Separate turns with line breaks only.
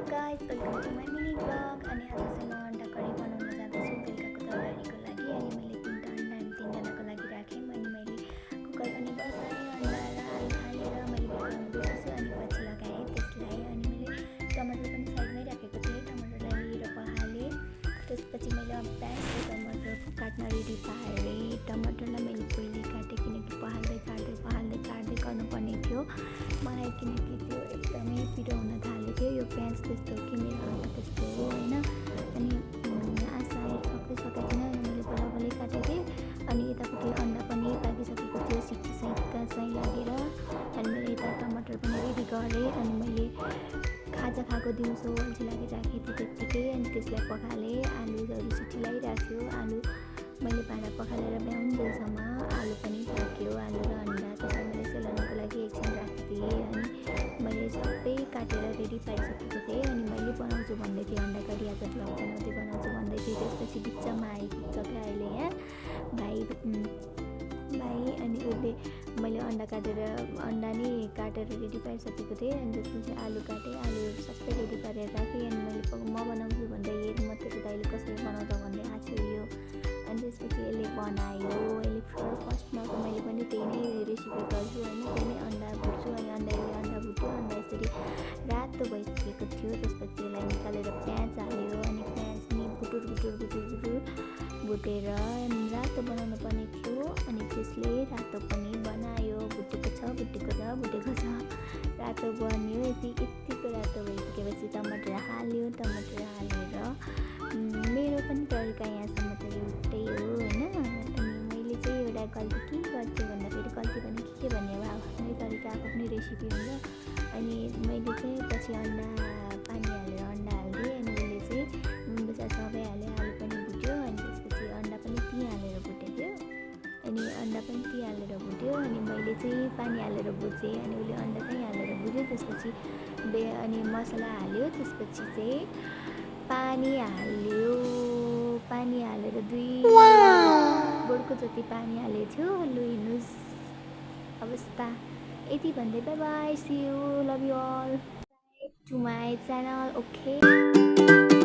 guys, welcome to my mini vlog. अनि आज चाहिँ म अन्डा करी बनाउन जाँदैछु बेलुकाको तयारीको लागि। अनि मैले 3टा अन्डा अनि 3जनाको लागि राखेँ। अनि मैले कुकर पनि बसाएँ, अन्डा र आलु हालेर मैले बनाउन बिर्सेछु अनि पछि लगाएँ त्यसलाई। अनि मैले टमाटर पनि साइडमै राखेको थिएँ, टमाटरलाई लिएर पहालेँ। त्यसपछि मैले प्याज र टमाटर काट्न रेडी पारेँ। टमाटरलाई मैले पहिले काटेँ किनकि पहाल्दै काट्दै गर्नुपर्ने थियो मलाई, किनकि त्यो एकदमै पिरो हुन थालेको थियो। यो प्याज त्यस्तो किनेर आएको त्यस्तो हो होइन। अनि सायद सबै थिएन, अनि मैले बल्ल काटेको थिएँ। अनि यतापट्टि अन्डा पनि पाकिसकेको थियो, सिक्का लागेर। अनि मैले यता टमाटर पनि रेडी गरेँ। अनि मैले खाजा खाएको दिउँसो अल्छी लागि राखेँ थिएँ त्यत्तिकै। अनि त्यसलाई पखालेँ, आलुहरू सिटी लगाइराख्यो। आलु मैले भाँडा पखालेर ब्याउन्जेलसम्म आलु पनि पाक्यो, आलु र अन्डा। त्यसलाई मैले सेलाउनको लागि एकछिन राखिदिएँ। अनि मैले सबै काटेर रेडी पारिसकेको थिएँ। अनि मैले बनाउँछु भन्दै थिएँ अन्डा करी, आज भ्लग बनाउँछु भन्दै थिएँ। त्यसपछि बिचमा आइपुग्छ क्या अहिले यहाँ भाइ। अनि उसले मैले अन्डा नै काटेर रेडी पारिसकेको थिएँ। अनि त्यसपछि आलु काटेँ, आलुहरू सबै रेडी पारेर राखेँ। अनि मैले म बनाउँछु भन्दै हेर म तेरो दाइले कसरी बनाउँछ भन्दै आएको यो। अनि त्यसपछि यसले बनायो। यसले फर्स्टमा त मैले पनि त्यही नै रेसिपी गर्छु होइन, त्यही नै अन्डा भुट्छु। अनि अन्डा भुट्यो, अन्डा यसरी रातो भइसकेको थियो। त्यसपछि यसलाई निकालेर प्याज हाल्यो। अनि प्याज नि बुटुर भुटेर रातो बनाउनु पर्ने थियो। अनि त्यसले रातो पनि बनायो, भुटेको छ रातो बन्यो। यतिको रातो भइसकेपछि टमाटर हाल्यो। टमाटर हालेर मेरो पनि तरिका यहाँसम्म त एउटै हो होइन। अनि मैले चाहिँ एउटा गल्ती के गर्थेँ भन्दाखेरि, गल्ती भने के भन्ने अब आफ्नै तरिका आफ्नै रेसिपी हुन्छ। अनि मैले चाहिँ पछि अन्डा पानी हालेर अन्डा हाल्थेँ। अनि उसले चाहिँ नुन बेसार सबै हाल्यो, आलु पनि भुट्यो। अनि त्यसपछि अन्डा पनि त्यहीँ हालेर भुटेको। अनि अन्डा पनि त्यहीँ हालेर भुट्यो। अनि मैले चाहिँ पानी हालेर भुटेँ। अनि उसले अन्डा त्यहीँ हालेर भुट्यो। त्यसपछि अनि मसला हाल्यो। त्यसपछि चाहिँ पानी हालेर 2 बोडको जति पानी हालेको थियो। लु हेर्नुहोस् अवस्था। यति भन्दै bye bye, see you, love you all, to my channel, okay.